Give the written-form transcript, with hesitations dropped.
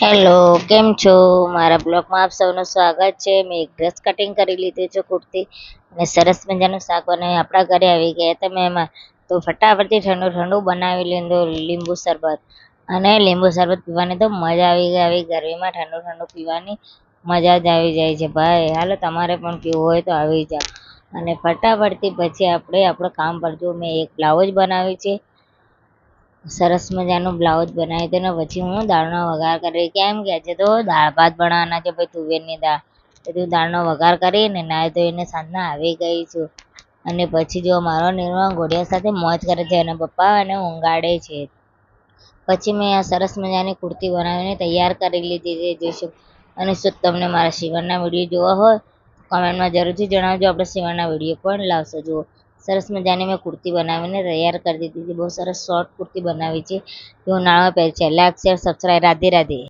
Hello, કેમ છો? મારા બ્લોગમાં આપ સૌનું સ્વાગત છે. મેં એક ડ્રેસ કટિંગ કરી લીધું છે કુર્તી અને સરસ મજાનું શાક બનાવી આપણા ઘરે આવી ગયા હતા મહેમાન. તો ફટાફટથી ઠંડુ ઠંડુ બનાવી લીધું લીંબુ શરબત. અને લીંબુ શરબત પીવાની તો મજા આવી ગઈ. આવી ગરમીમાં ઠંડુ ઠંડુ પીવાની મજા જ આવી જાય છે ભાઈ. હાલો તમારે પણ પીવું હોય તો આવી જાઓ. અને ફટાફટથી પછી આપણે આપણું કામ પર જો મેં એક બ્લાઉઝ બનાવ્યું છે. સરસ મજાનું બ્લાઉઝ બનાવી દે ને પછી હું દાળનો વઘાર કરી કેમ કે આજે તો દાળ ભાત બનાવવાના છે ભાઈ, તુવેરની દાળ. બધું દાળનો વઘાર કરીને નાહી ધોઈને સાંજના આવી ગઈ છું. અને પછી જો મારો નિર્વાહ ઘોડિયા સાથે મોજ કરે છે અને પપ્પા એને ઊંઘાડે છે. પછી મેં આ સરસ મજાની કુર્તી બનાવીને તૈયાર કરી લીધી છે જોઈશું. અને શું તમને મારા સીવણના વિડીયો જોવા હોય કમેન્ટમાં જરૂરથી જણાવજો, આપણે સીવણના વિડીયો પણ લાવશો. જુઓ સરસ મજાની મેં કુર્તી બનાવીને તૈયાર કરી દીધી છે. બહુ સરસ શોર્ટ કુર્તી બનાવી છે. જો ઉનાળામાં પહેરી છે. Like share subscribe. Radhe Radhe.